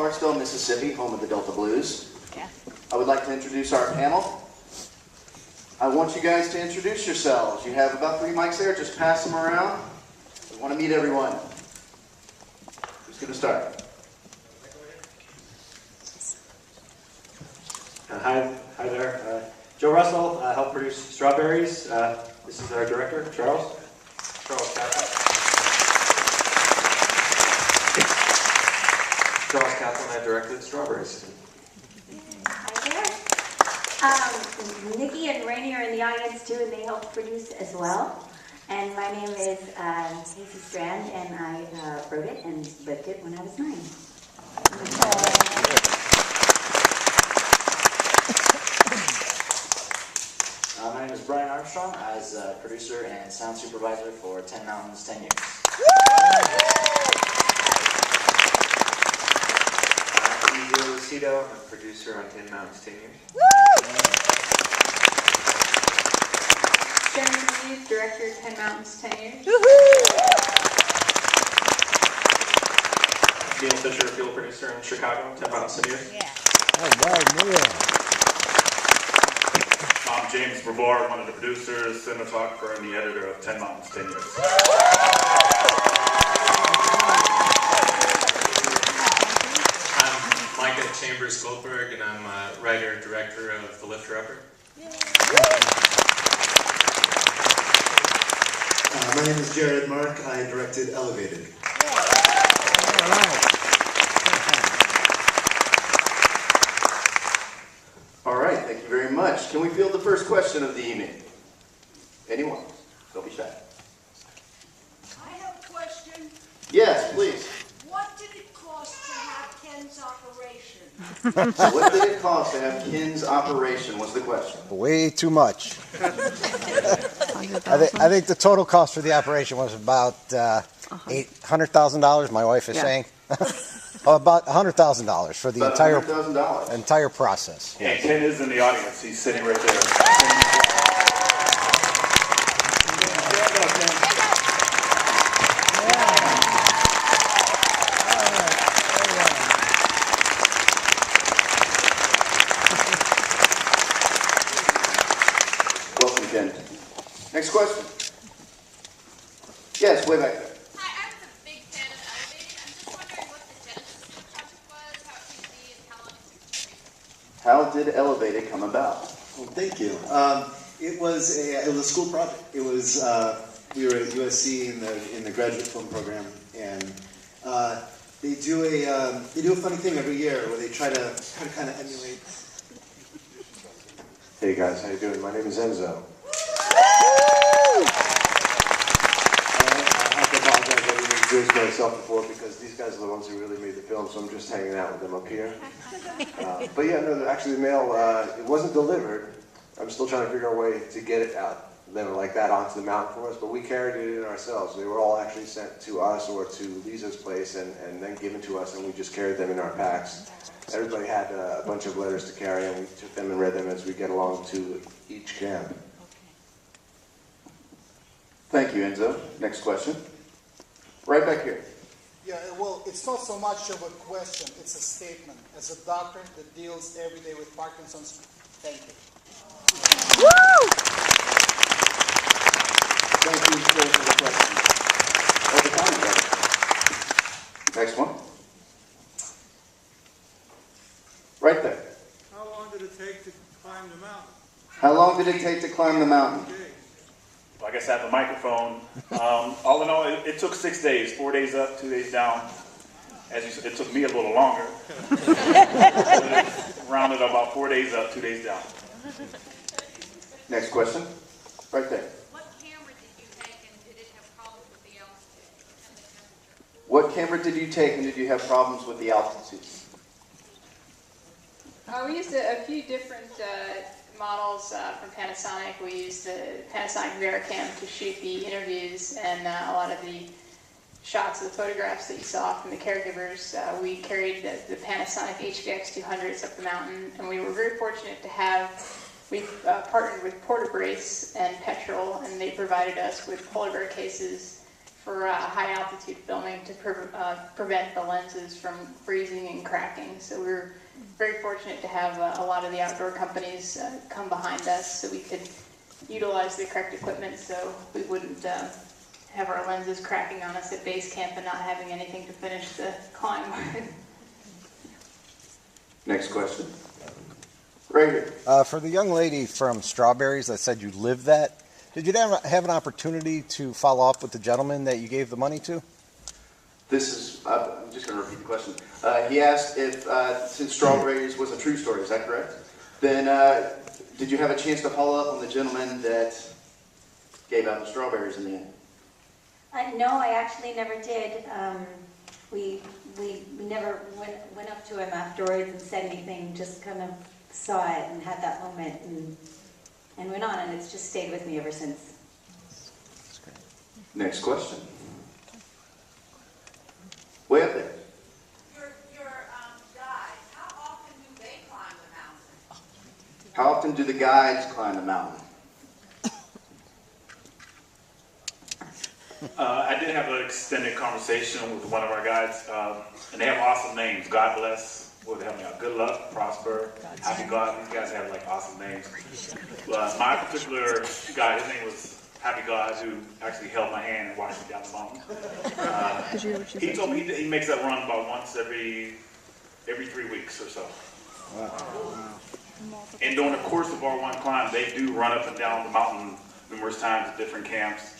Clarksville, Mississippi, home of the Delta Blues. Yeah. I would like to introduce our panel. I want you guys to introduce yourselves. You have about 3 mics there. Just pass them around. We want to meet everyone. Who's going to start? Hi there. Joe Russell, helped produce Strawberries. This is our director, Charles. Charles Kaplan, I directed Strawberries. Hi there. Nikki and Rainey are in the audience too, and they helped produce as well. And my name is Casey Strand, and I wrote it and lived it when I was 9. My name is Brian Armstrong. I was a producer and sound supervisor for 10 Mountains, 10 years. I'm Lucido. I'm a producer on 10 Mountains, 10 years. Jennifer Hughes, director, 10 Mountains, 10 years. Neil Fisher, field producer in Chicago, 10 Mountains, 10 years. Yeah. Oh, wow, Neil. I'm James Brevard, one of the producers, cinematographer, and the editor of 10 Mountains, 10 years. I'm Micah Chambers Goldberg, and I'm a writer, director of The Lifter Upper. My name is Jared Mark. I directed Elevated. All right. All right, thank you very much. Can we field the first question of the evening? Anyone? Don't be shy. I have a question. Yes, please. What did it cost to have Ken's operation? What did it cost to have Ken's operation was the question. Way too much. I think the total cost for the operation was about $800,000, my wife is saying. About $100,000 for the $100,000. entire process. Yeah, Ken is in the audience. He's sitting right there. Welcome, Ken. Next question. Yes, way back there. Hi, I was a big fan of Elevated. I'm just wondering what the genesis of the project was, how it came to be, and how long it took to create. How did Elevated come about? Well, thank you. It was a school project. It was we were at USC in the graduate film program, and they do a funny thing every year where they try to kind of emulate. Hey guys, how you doing? My name is Enzo. I have to apologize. I didn't introduce myself before because these guys are the ones who really made the film, so I'm just hanging out with them up here. But yeah, no, actually the mail, it wasn't delivered. I'm still trying to figure out a way to get it out then like that onto the mountain for us, but we carried it in ourselves. They were all actually sent to us or to Lisa's place and then given to us, and we just carried them in our packs. Everybody had a bunch of letters to carry, and we took them and read them as we get along to each camp. Thank you, Enzo. Next question. Right back here. Yeah, well, it's not so much of a question, it's a statement. As a doctor that deals every day with Parkinson's, thank you. Woo! Thank you for the question. Next one. Right there. How long did it take to climb the mountain? How long did it take to climb the mountain? I guess I have a microphone. All in all, it took 6 days, 4 days up, 2 days down. As you said, it took me a little longer. Rounded about 4 days up, 2 days down. Next question. Right there. What camera did you take, and did it have problems with the altitude and the temperature? What camera did you take, and did you have problems with the altitude? We used a few different models from Panasonic. We used the Panasonic VariCam to shoot the interviews, and a lot of the shots of the photographs that you saw from the caregivers. We carried the Panasonic HVX 200s up the mountain, and we were very fortunate to have, we partnered with Porta Brace and Petrol, and they provided us with polar bear cases for high altitude filming to prevent the lenses from freezing and cracking. So we're very fortunate to have a lot of the outdoor companies come behind us so we could utilize the correct equipment so we wouldn't have our lenses cracking on us at base camp and not having anything to finish the climb with. Next question. Right here. For the young lady from Strawberries that said you lived that, did you have an opportunity to follow up with the gentleman that you gave the money to? This is, I'm just going to repeat the question. He asked if, since Strawberries was a true story, is that correct? Then did you have a chance to follow up on the gentleman that gave out the strawberries in the end? No, I actually never did. We never went up to him afterwards and said anything, just kind of saw it and had that moment and went on, and it's just stayed with me ever since. Next question. Way up there. Your guides, how often do they climb the mountain? How often do the guides climb the mountain? I did have an extended conversation with one of our guides, and they have awesome names. God bless. What would help me out? Good luck, prosper, happy God. These guys have like awesome names. My particular guy, his name was Happy God, who actually held my hand and walked me down the mountain. He told me he makes that run about once every 3 weeks or so. Wow. And during the course of R1 climb, they do run up and down the mountain numerous times at different camps.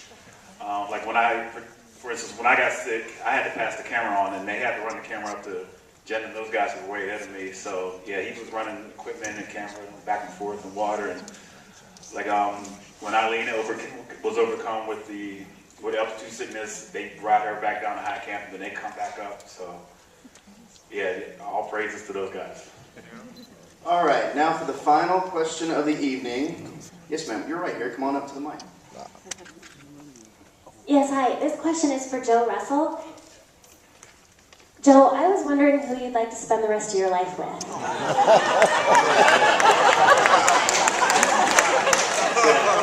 Like for instance, when I got sick, I had to pass the camera on, and they had to run the camera up to Jen, and those guys were way ahead of me. So yeah, he was running equipment and camera back and forth in water, and like when Eileen was overcome with altitude sickness, they brought her back down to high camp, and then they come back up. So yeah, all praises to those guys. All right, now for the final question of the evening. Yes, ma'am, you're right here. Come on up to the mic. Yes, hi. This question is for Joe Russell. Joe, I was wondering who you'd like to spend the rest of your life with.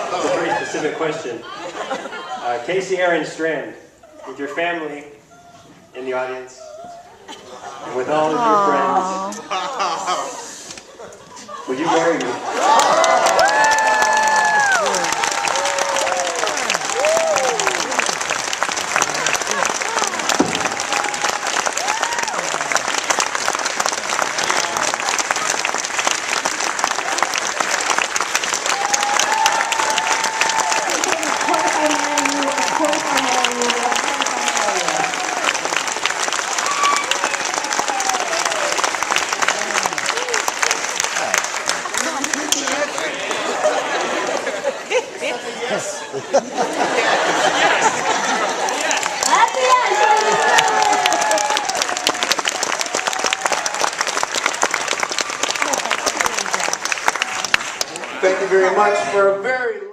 That's a very specific question. Casey Aaron Strand, with your family in the audience, and with all of your friends, would you marry me? Thank you very much for a very